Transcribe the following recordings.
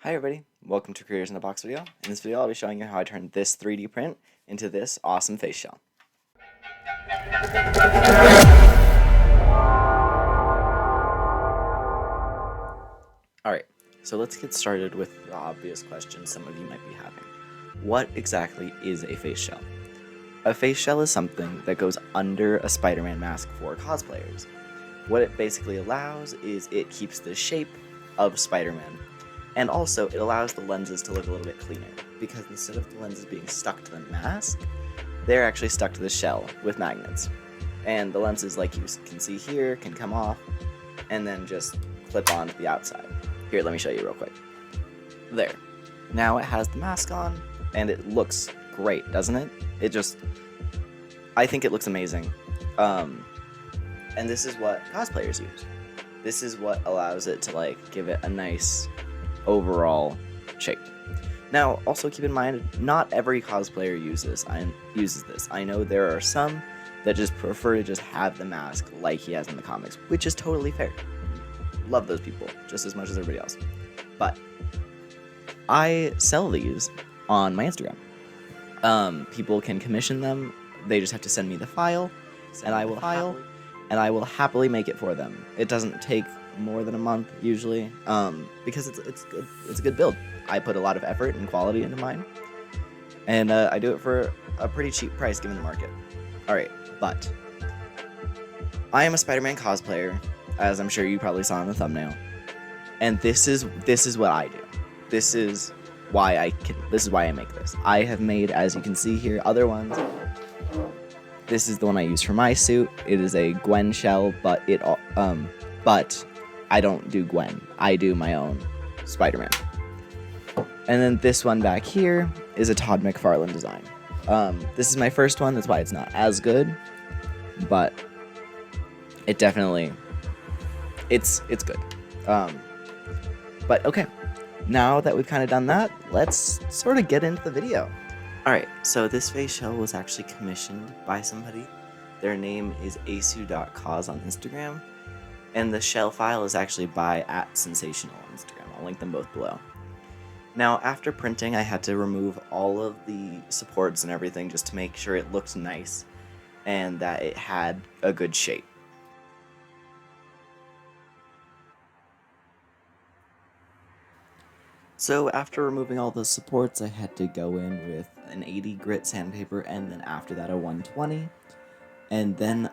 Hi everybody, welcome to Creators in a Box video. In this video I'll be showing you how I turned this 3D print into this awesome face shell. Alright, so let's get started with the obvious question some of you might be having. What exactly is a face shell? A face shell is something that goes under a Spider-Man mask for cosplayers. What it basically allows is it keeps the shape of Spider-Man, and also it allows the lenses to look a little bit cleaner, because instead of the lenses being stuck to the mask, they're actually stuck to the shell with magnets. And the lenses, like you can see here, can come off and then just clip on to the outside. Here, let me show you real quick. There. Now it has the mask on, and it looks great, doesn't it? I think it looks amazing. And this is what cosplayers use. This is what allows it to give it a nice overall shape. Now, also keep in mind, not every cosplayer uses this. I know there are some that just prefer to just have the mask like he has in the comics, which is totally fair. Love those people just as much as everybody else. But I sell these on my Instagram. People can commission them. They just have to send me the file, and I will happily make it for them. It doesn't take more than a month usually, because it's good. It's a good build. I put a lot of effort and quality into mine, and I do it for a pretty cheap price given the market. Alright, but I am a Spider-Man cosplayer, as I'm sure you probably saw in the thumbnail, and this is what I do. This is why I make this. I have made, as you can see here, other ones. This is the one I use for my suit. It is a Gwen shell, but I don't do Gwen. I do my own Spider-Man. And then this one back here is a Todd McFarlane design. This is my first one, that's why it's not as good, but it definitely, it's good. But okay, now that we've kind of done that, let's sort of get into the video. Alright, so this face shell was actually commissioned by somebody. Their name is asu.cause on Instagram, and the shell file is actually by @sensational on Instagram. I'll link them both below. Now, after printing, I had to remove all of the supports and everything just to make sure it looked nice and that it had a good shape. So after removing all the supports, I had to go in with an 80 grit sandpaper, and then after that a 120. And then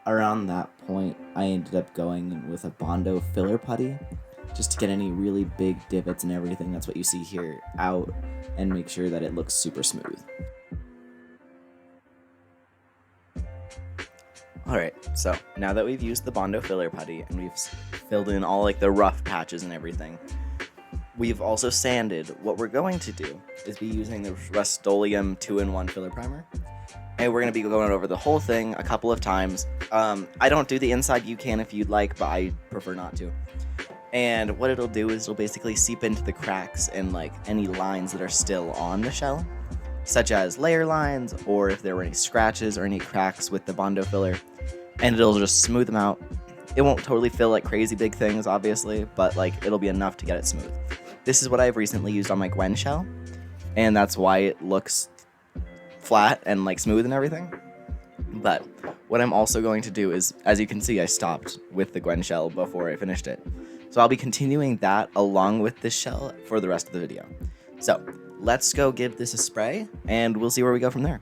around that point, I ended up going in with a Bondo filler putty, just to get any really big divots and everything, that's what you see here, out, and make sure that it looks super smooth. Alright, so now that we've used the Bondo filler putty, and we've filled in all the rough patches and everything, we've also sanded. What we're going to do is be using the Rust-Oleum 2-in-1 filler primer, and we're going to be going over the whole thing a couple of times. I don't do the inside, you can if you'd like, but I prefer not to. And what it'll do is it'll basically seep into the cracks and any lines that are still on the shell, such as layer lines, or if there were any scratches or any cracks with the Bondo filler, and it'll just smooth them out. It won't totally fill crazy big things, obviously, but it'll be enough to get it smooth. This is what I've recently used on my Gwen shell, and that's why it looks flat and smooth and everything. But what I'm also going to do is, as you can see, I stopped with the Gwen shell before I finished it. So I'll be continuing that along with this shell for the rest of the video. So let's go give this a spray, and we'll see where we go from there.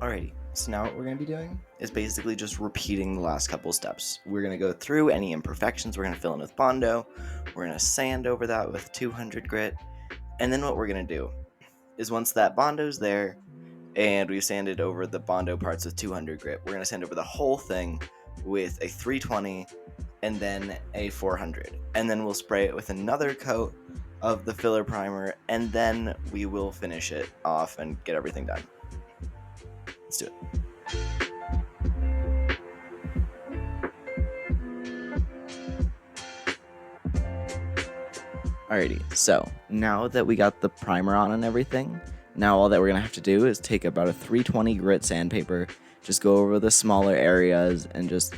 Alrighty, so now what we're going to be doing is basically just repeating the last couple steps. We're going to go through any imperfections, we're going to fill in with Bondo, we're going to sand over that with 200 grit, and then what we're going to do is once that Bondo's there, and we've sanded over the Bondo parts with 200 grit, we're going to sand over the whole thing with a 320 and then a 400. And then we'll spray it with another coat of the filler primer, and then we will finish it off and get everything done. Let's do it. Alrighty, so now that we got the primer on and everything, Now all that we're going to have to do is take about a 320 grit sandpaper, just go over the smaller areas and just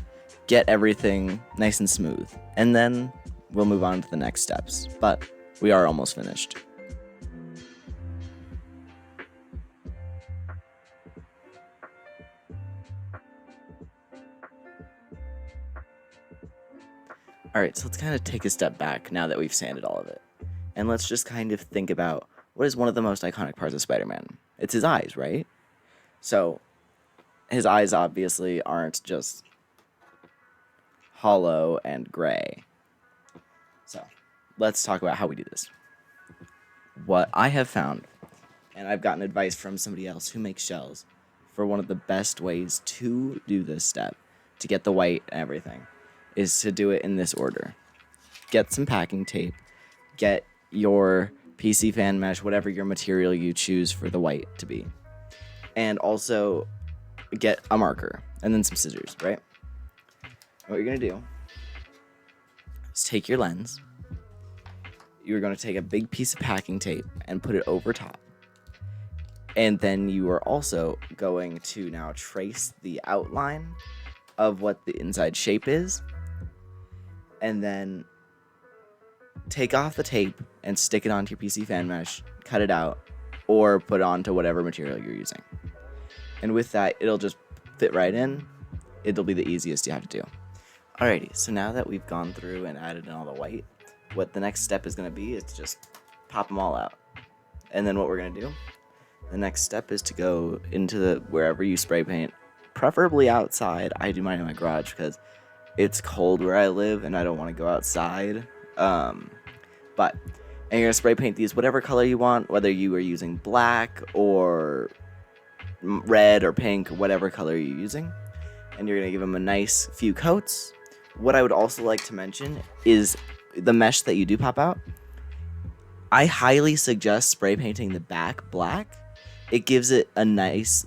get everything nice and smooth. And then we'll move on to the next steps. But we are almost finished. Alright, so let's kind of take a step back now that we've sanded all of it. And let's just kind of think about what is one of the most iconic parts of Spider-Man. It's his eyes, right? So, his eyes obviously aren't just hollow and gray. So, let's talk about how we do this. What I have found, and I've gotten advice from somebody else who makes shells, for one of the best ways to do this step, to get the white and everything, is to do it in this order. Get some packing tape, get your PC fan mesh, whatever your material you choose for the white to be, and also get a marker, and then some scissors, right? What you're going to do is take your lens, you're going to take a big piece of packing tape and put it over top, and then you are also going to now trace the outline of what the inside shape is, and then take off the tape and stick it onto your PC fan mesh, cut it out, or put it onto whatever material you're using. And with that, it'll just fit right in. It'll be the easiest you have to do. Alrighty, so now that we've gone through and added in all the white, what the next step is going to be is to just pop them all out. And then what we're going to do, the next step is to go into wherever you spray paint, preferably outside. I do mine in my garage because it's cold where I live and I don't want to go outside. And you're going to spray paint these whatever color you want, whether you are using black or red or pink, whatever color you're using. And you're going to give them a nice few coats. What I would also like to mention is the mesh that you do pop out. I highly suggest spray painting the back black. It gives it a nice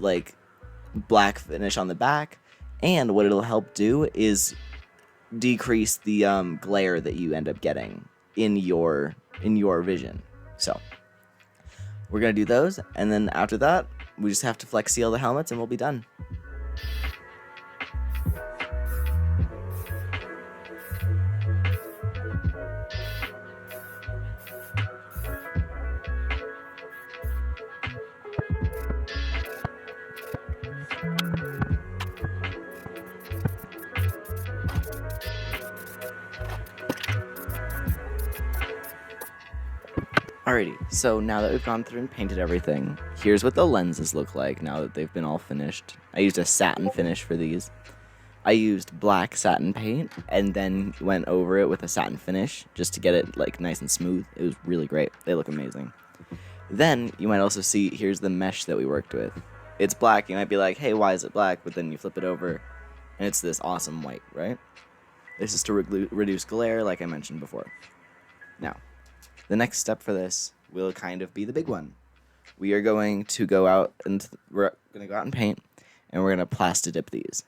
black finish on the back. And what it'll help do is decrease the glare that you end up getting in your vision. So we're gonna do those, and then after that we just have to flex seal the helmets and we'll be done. Alrighty, so now that we've gone through and painted everything, here's what the lenses look like now that they've been all finished. I used a satin finish for these. I used black satin paint and then went over it with a satin finish just to get it nice and smooth. It was really great. They look amazing. Then you might also see, here's the mesh that we worked with. It's black. You might be like, hey, why is it black? But then you flip it over and it's this awesome white, right? This is to reduce glare, like I mentioned before. Now, the next step for this will kind of be the big one. We are going to go out and paint, and we're going to plasti dip these.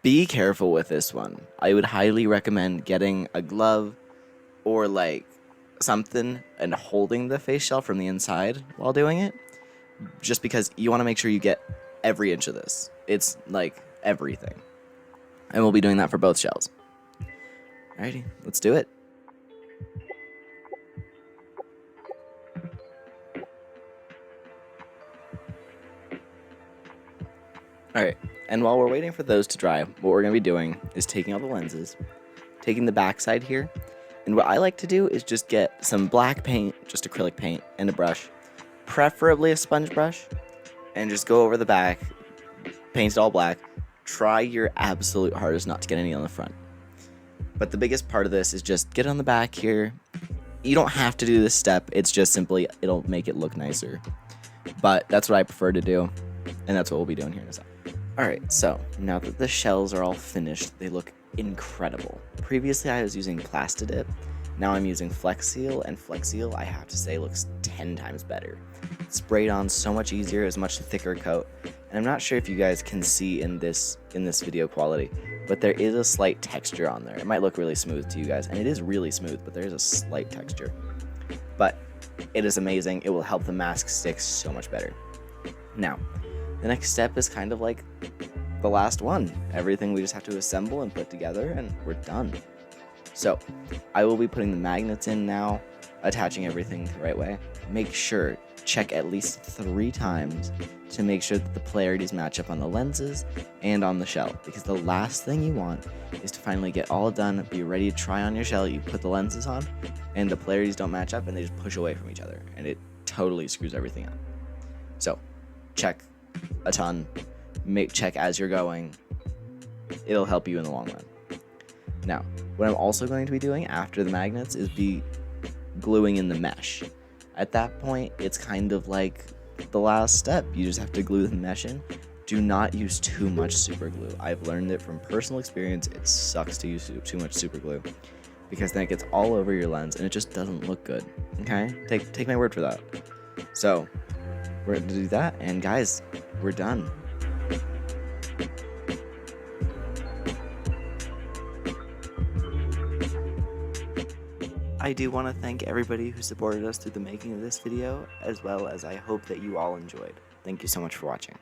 Be careful with this one. I would highly recommend getting a glove or something and holding the face shell from the inside while doing it, just because you want to make sure you get every inch of this. It's everything. And we'll be doing that for both shells. Alrighty, let's do it. Alright, and while we're waiting for those to dry, what we're going to be doing is taking all the lenses, taking the backside here, and what I like to do is just get some black paint, just acrylic paint, and a brush, preferably a sponge brush, and just go over the back, paint it all black. Try your absolute hardest not to get any on the front. But the biggest part of this is just get on the back here. You don't have to do this step, it's just simply, it'll make it look nicer. But that's what I prefer to do, and that's what we'll be doing here in a second. Alright, so now that the shells are all finished, they look incredible. Previously I was using Plasti Dip, now I'm using Flex Seal, and Flex Seal I have to say looks 10 times better. It's sprayed on so much easier, it's a much thicker coat, and I'm not sure if you guys can see in this video quality, but there is a slight texture on there. It might look really smooth to you guys, and it is really smooth, but there is a slight texture. But It is amazing. It will help the mask stick so much better. Now, the next step is kind of like the last one. Everything we just have to assemble and put together, and we're done. So, I will be putting the magnets in now, attaching everything the right way. Make sure, check at least 3 times to make sure that the polarities match up on the lenses and on the shell, because the last thing you want is to finally get all done, be ready to try on your shell, you put the lenses on, and the polarities don't match up and they just push away from each other, and it totally screws everything up. So, check a ton, check as you're going. It'll help you in the long run. Now, what I'm also going to be doing after the magnets is be gluing in the mesh. At that point, it's kind of like the last step. You just have to glue the mesh in. Do not use too much super glue. I've learned it from personal experience. It sucks to use too much super glue because then it gets all over your lens and it just doesn't look good. Okay? Take my word for that. So, we're going to do that, and guys, we're done. I do want to thank everybody who supported us through the making of this video, as well as I hope that you all enjoyed. Thank you so much for watching.